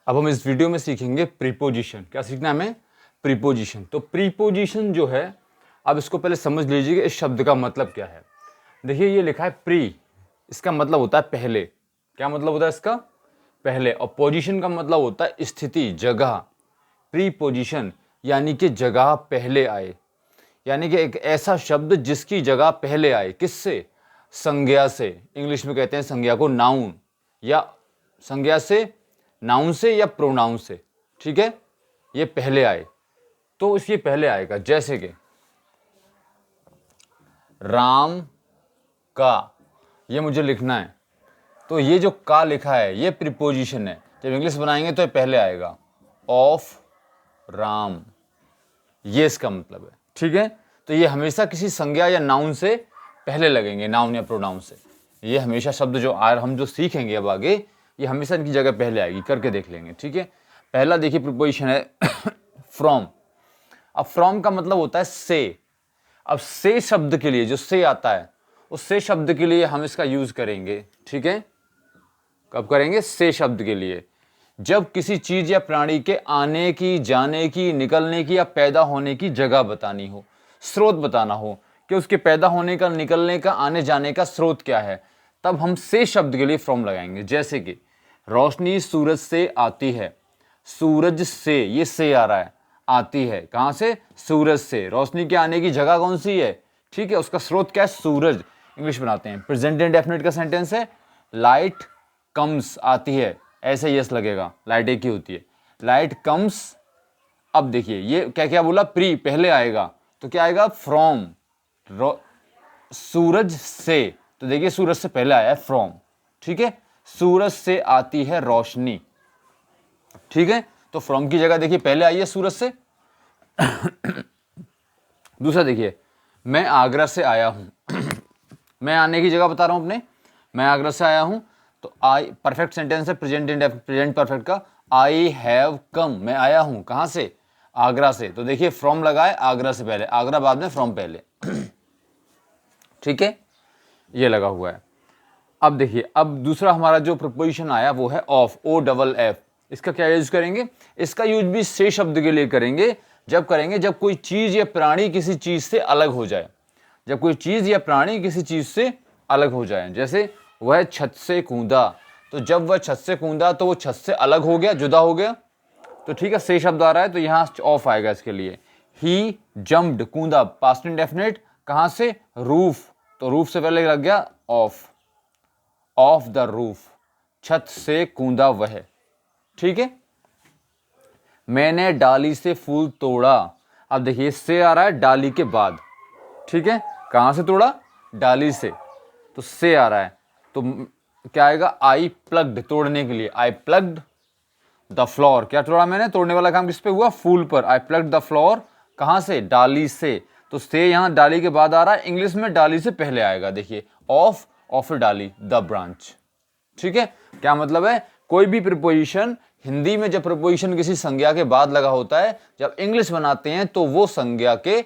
अब हम इस वीडियो में सीखेंगे प्रीपोजिशन। क्या सीखना है हमें? प्रीपोजिशन। तो प्रीपोजिशन जो है, अब इसको पहले समझ लीजिए कि इस शब्द का मतलब क्या है। देखिए ये लिखा है प्री, इसका मतलब होता है पहले। क्या मतलब होता है इसका? पहले। और पोजीशन का मतलब होता है स्थिति, जगह। प्रीपोजिशन यानी कि जगह पहले आए, यानी कि एक ऐसा शब्द जिसकी जगह पहले आए। किससे? संज्ञा से। इंग्लिश में कहते हैं संज्ञा को नाउन, या संज्ञा से, नाउन से या प्रोनाउन से। ठीक है, ये पहले आए तो इसके पहले आएगा। जैसे कि राम का, ये मुझे लिखना है, तो ये जो का लिखा है ये प्रीपोजिशन है। जब इंग्लिश बनाएंगे तो ये पहले आएगा, ऑफ राम, ये इसका मतलब है। ठीक है, तो ये हमेशा किसी संज्ञा या नाउन से पहले लगेंगे, नाउन या प्रोनाउन से। ये हमेशा शब्द जो हम जो सीखेंगे अब आगे, ये हमेशा इनकी जगह पहले आएगी। करके देख लेंगे। ठीक है, पहला देखिए प्रीपोजिशन है फ्रॉम। अब फ्रॉम का मतलब होता है से। अब से शब्द के लिए, जो से आता है, उस से शब्द के लिए हम इसका यूज करेंगे। ठीक है, कब करेंगे? से शब्द के लिए जब किसी चीज या प्राणी के आने की, जाने की, निकलने की या पैदा होने की जगह बतानी हो, स्रोत बताना हो कि उसके पैदा होने का, निकलने का, आने जाने का स्रोत क्या है, तब हम से शब्द के लिए फ्रॉम लगाएंगे। जैसे कि रोशनी सूरज से आती है। सूरज से, ये से आ रहा है, आती है कहां से? सूरज से। रोशनी के आने की जगह कौन सी है? ठीक है, उसका स्रोत क्या है? सूरज। इंग्लिश बनाते हैं। प्रेजेंट इंडेफिनिट का सेंटेंस है, लाइट कम्स, आती है, ऐसे यस लगेगा, लाइट एक ही होती है। Light comes. अब देखिए ये क्या क्या बोला? प्री, पहले आएगा, तो क्या आएगा? फ्रॉम, सूरज से। तो देखिए सूरज से पहले आया है फ्रॉम। ठीक है, सूरज से आती है रोशनी। ठीक है, तो फ्रॉम की जगह देखिए पहले आई है सूरज से। दूसरा देखिए, मैं आगरा से आया हूं। मैं आने की जगह बता रहा हूं अपने, मैं आगरा से आया हूं, तो आई परफेक्ट सेंटेंस है, प्रेजेंट परफेक्ट का। आई हैव कम, मैं आया हूं कहां से? आगरा से। तो देखिए फ्रॉम लगा है आगरा से पहले, आगरा बाद में, फ्रॉम पहले। ठीक है, ये लगा हुआ है। अब देखिए, अब दूसरा हमारा जो प्रपोजिशन आया वो है ऑफ, ओ डबल एफ। इसका क्या यूज करेंगे? इसका यूज भी से शब्द के लिए करेंगे। जब करेंगे जब कोई चीज या प्राणी किसी चीज से अलग हो जाए। जब कोई चीज या प्राणी किसी चीज से अलग हो जाए। जैसे वह छत से कूदा, तो जब वह छत से कूदा तो वो छत से अलग हो गया, जुदा हो गया। तो ठीक है, से शब्द आ रहा है तो यहां ऑफ आएगा इसके लिए। ही जम्प्ड, कूदा, पास्ट इंडेफिनिट, कहां से? रूफ, तो रूफ से पहले लग गया ऑफ, ऑफ द रूफ, छत से कूदा वह। ठीक है, मैंने डाली से फूल तोड़ा। अब देखिए से आ रहा है डाली के बाद। ठीक है, कहां से तोड़ा? डाली से, तो से आ रहा है, तो क्या आएगा? आई प्लग्ड, तोड़ने के लिए। आई प्लग्ड द फ्लोर, क्या तोड़ा मैंने? तोड़ने वाला काम किस पे हुआ? फूल पर। आई प्लग्ड द फ्लोर, कहां से? डाली से। तो से यहां डाली के बाद आ रहा है, इंग्लिश में डाली से पहले आएगा। देखिए ऑफ, ऑफ डाली, द ब्रांच। ठीक है, क्या मतलब है? कोई भी प्रीपोजिशन हिंदी में जब प्रीपोजिशन किसी संज्ञा के बाद लगा होता है, जब इंग्लिश बनाते हैं तो वो संज्ञा के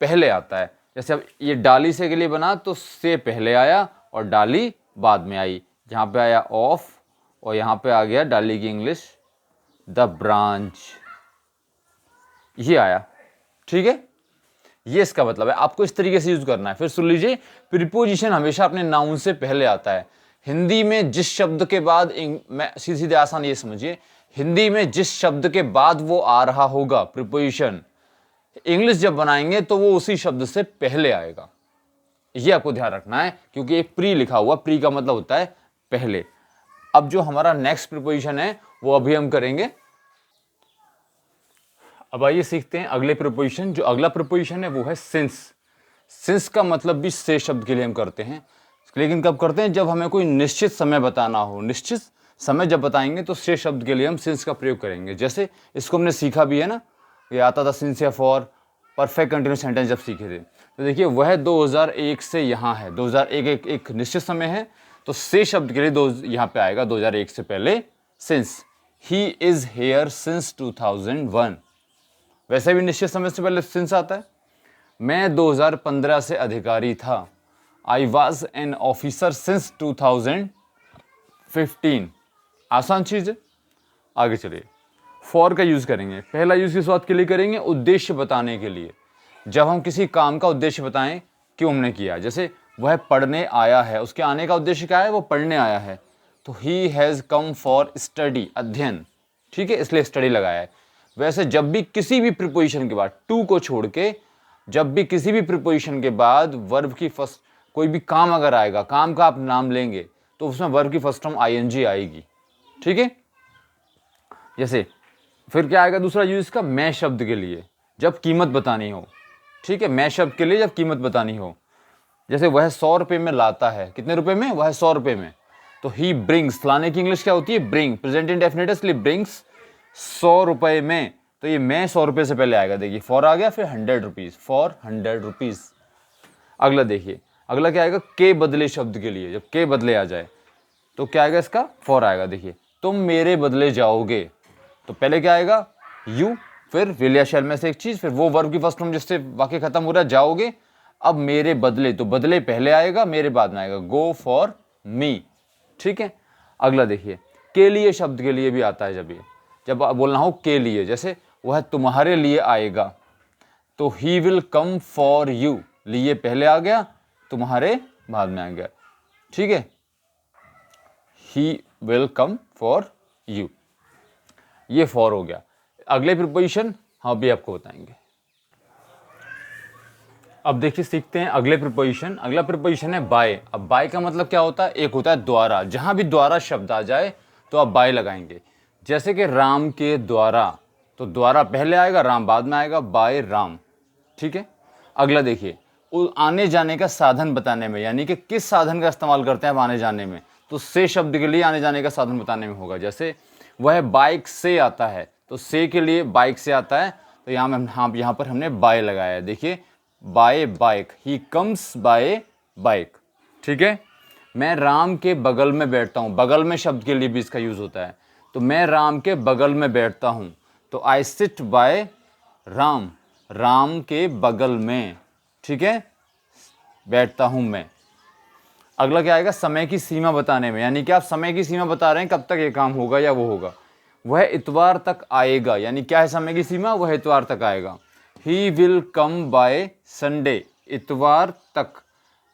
पहले आता है। जैसे अब ये डाली से के लिए बना तो से पहले आया और डाली बाद में आई। जहां पे आया ऑफ और यहां पे आ गया डाली की इंग्लिश द ब्रांच, ये आया। ठीक है, ये इसका मतलब है। आपको इस तरीके से यूज करना है। फिर सुन लीजिए, प्रीपोजिशन हमेशा अपने नाउन से पहले आता है। हिंदी में जिस शब्द के बाद, मैं सीधे सीधे आसान ये समझिए, हिंदी में जिस शब्द के बाद वो आ रहा होगा प्रीपोजिशन, इंग्लिश जब बनाएंगे तो वो उसी शब्द से पहले आएगा। ये आपको ध्यान रखना है, क्योंकि एक प्री लिखा हुआ, प्री का मतलब होता है पहले। अब जो हमारा नेक्स्ट प्रीपोजिशन है वो अभी हम करेंगे। अब आइए सीखते हैं अगले प्रीपोजिशन। जो अगला प्रीपोजिशन है वो है सिंस। सिंस का मतलब भी से शब्द के लिए हम करते हैं, लेकिन कब करते हैं? जब हमें कोई निश्चित समय बताना हो। निश्चित समय जब बताएंगे तो से शब्द के लिए हम सिंस का प्रयोग करेंगे। जैसे इसको हमने सीखा भी है ना, ये आता था सिंस या फॉर, परफेक्ट कंटिन्यूस सेंटेंस जब सीखे थे। तो देखिए वह 2001 से यहाँ है, 2001 एक निश्चित समय है, तो से शब्द के लिए यहाँ पे आएगा 2001 से पहले since. He is here since 2001, वैसे भी निश्चित समय से पहले सिंस आता है। मैं 2015 से अधिकारी था। I was an officer since 2015, आसान चीज है। आगे चलिए, फॉर का यूज़ करेंगे। पहला यूज़ किस बात के लिए करेंगे? उद्देश्य बताने के लिए। जब हम किसी काम का उद्देश्य बताएं, क्यों हमने किया, जैसे वह पढ़ने आया है, उसके आने का उद्देश्य क्या है? वो पढ़ने आया है, तो he has come for study, अध्ययन, ठीक है, इसलिए स्टडी लगाया है। वैसे जब भी किसी भी प्रीपोजिशन के बाद, टू को छोड़ के, जब भी किसी भी प्रीपोजिशन के बाद वर्ब की फर्स्ट, कोई भी काम अगर आएगा, काम का आप नाम लेंगे, तो उसमें वर्ब की फर्स्ट फॉर्म आईएनजी आएगी, ठीक है। जैसे फिर क्या आएगा दूसरा यूज का? मैं शब्द के लिए, जब कीमत बतानी हो, ठीक है, मैं शब्द के लिए जब कीमत बतानी हो। जैसे वह 100 रुपये में लाता है, कितने रुपए में? वह 100 रुपये में, तो ही ब्रिंग्स, लाने की इंग्लिश क्या होती है? ब्रिंग, प्रेजेंट इंडेफिनिट, इसलिए ब्रिंग्स 100 रुपये में, तो ये मैं 100 रुपये से पहले आएगा, देखिए फॉर आ गया, फिर 100 रुपीज़, फॉर 100 रुपीज़। अगला देखिए, अगला क्या आएगा? के बदले शब्द के लिए, जब के बदले आ जाए तो क्या आएगा? इसका फॉर आएगा। देखिए, तुम मेरे बदले जाओगे, तो पहले क्या आएगा? यू, फिर विल या शैल में से एक चीज, फिर वो वर्ब की फर्स्ट फॉर्म जिससे वाक्य खत्म हो रहा है, जाओगे। अब मेरे बदले, तो बदले पहले आएगा, मेरे बाद में आएगा, गो फॉर मी, ठीक है। अगला देखिए, के लिए शब्द के लिए भी आता है, जब बोलना हो के लिए, जैसे वह तुम्हारे लिए आएगा, तो he will come for you, लिए पहले आ गया, तुम्हारे बाद में आ गया, ठीक है, he will come for you, ये फॉर हो गया। अगले प्रीपोजिशन हम भी आपको बताएंगे। अब देखिए सीखते हैं अगले प्रीपोजिशन। अगला प्रीपोजिशन है बाय। अब बाय का मतलब क्या होता है? एक होता है द्वारा, जहां भी द्वारा शब्द आ जाए तो आप बाय लगाएंगे। जैसे कि राम के द्वारा, तो द्वारा पहले आएगा, राम बाद में आएगा, बाय राम, ठीक है। अगला देखिए, आने जाने का साधन बताने में, यानी कि किस साधन का इस्तेमाल करते हैं आप आने जाने में, तो से शब्द के लिए आने जाने का साधन बताने में होगा। जैसे वह बाइक से आता है, तो से के लिए बाइक से आता है, तो यहाँ पर हमने बाय लगाया है। देखिए, by bike, he comes by bike, ठीक है। मैं राम के बगल में बैठता हूँ, बगल में शब्द के लिए भी इसका यूज होता है, तो मैं राम के बगल में बैठता हूँ, तो I sit by Ram, Ram के बगल में, ठीक है, बैठता हूं मैं। अगला क्या आएगा? समय की सीमा बताने में, यानी कि आप समय की सीमा बता रहे हैं कब तक ये काम होगा या वो होगा। वह इतवार तक आएगा, यानी क्या है समय की सीमा? वह इतवार तक आएगा। He will come by Sunday, इतवार तक,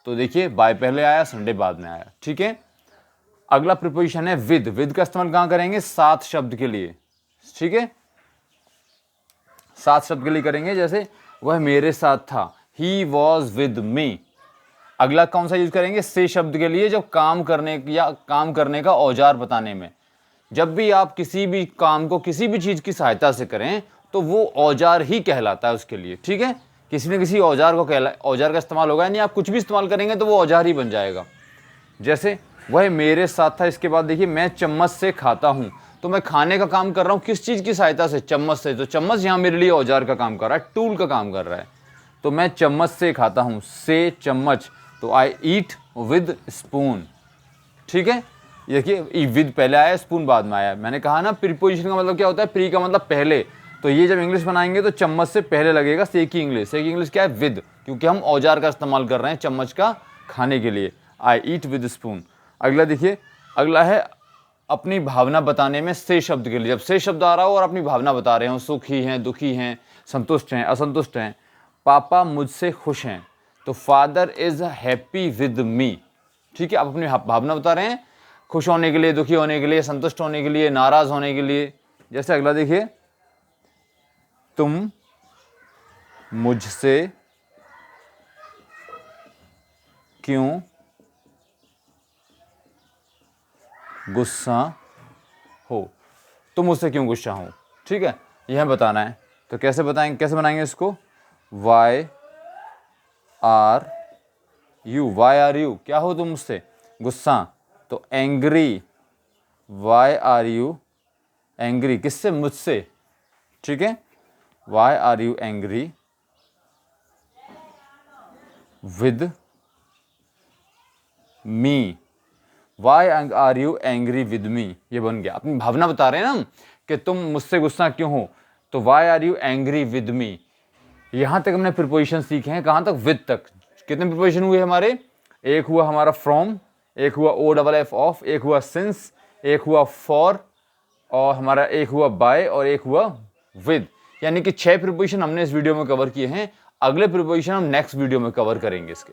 तो देखिए बाय पहले आया, संडे बाद में आया, ठीक है। अगला प्रीपोजिशन है विद। विद का इस्तेमाल कहां करेंगे? साथ शब्द के लिए, ठीक है, साथ शब्द के लिए करेंगे। जैसे वह मेरे साथ था, ही वॉज विद मी। अगला कौन सा यूज करेंगे? से शब्द के लिए, जब काम करने या काम करने का औजार बताने में। जब भी आप किसी भी काम को किसी भी चीज की सहायता से करें तो वो औजार ही कहलाता है उसके लिए, ठीक है। किसी न किसी औजार औजार का इस्तेमाल होगा, यानी आप कुछ भी इस्तेमाल करेंगे तो वो औजार ही बन जाएगा। जैसे वह मेरे साथ था, इसके बाद देखिए मैं चम्मच से खाता हूं, तो मैं खाने का काम कर रहा हूं किस चीज की सहायता से? चम्मच से। तो चम्मच यहां मेरे लिए औजार का काम कर रहा है, टूल का काम कर रहा है, तो मैं चम्मच से खाता हूं, से चम्मच, तो आई ईट विद स्पून, ठीक है। देखिए विद पहले आया, स्पून बाद में आया। मैंने कहा ना प्रीपोजिशन का मतलब क्या होता है? प्री का मतलब पहले, तो ये जब इंग्लिश बनाएंगे तो चम्मच से पहले लगेगा से की इंग्लिश। से की इंग्लिश क्या है? विद, क्योंकि हम औजार का इस्तेमाल कर रहे हैं चम्मच का खाने के लिए। आई ईट विद स्पून। अगला देखिए, अगला है अपनी भावना बताने में से शब्द के लिए। जब से शब्द आ रहा हो और अपनी भावना बता रहे हो, सुखी हैं, दुखी हैं, संतुष्ट हैं, असंतुष्ट हैं। पापा मुझसे खुश हैं, तो father is happy with me, ठीक है। आप अपनी भावना बता रहे हैं, खुश होने के लिए, दुखी होने के लिए, संतुष्ट होने के लिए, नाराज होने के लिए। जैसे अगला देखिए, तुम मुझसे क्यों गुस्सा हो, तुम मुझसे क्यों गुस्सा हो, ठीक है, यह बताना है। तो कैसे बताएंगे, कैसे बनाएंगे इसको? Why are you, why are you, क्या हो तुम मुझसे? गुस्सा, तो angry, why are you angry, किससे? मुझसे, ठीक है। Why are you angry with me, why are you angry with me, ये बन गया। अपनी भावना बता रहे हैं ना कि तुम मुझसे गुस्सा क्यों हो, तो why are you angry with me. यहां तक हमने प्रीपोजिशन सीखे हैं, कहां तक? विद तक। कितने प्रीपोजिशन हुए हमारे? एक हुआ हमारा फ्रॉम, एक हुआ ओ डबल एफ ऑफ, एक हुआ सिंस, एक हुआ फॉर, और हमारा एक हुआ बाय और एक हुआ विद, यानी कि 6 प्रीपोजिशन हमने इस वीडियो में कवर किए हैं। अगले प्रीपोजिशन हम नेक्स्ट वीडियो में कवर करेंगे इसके।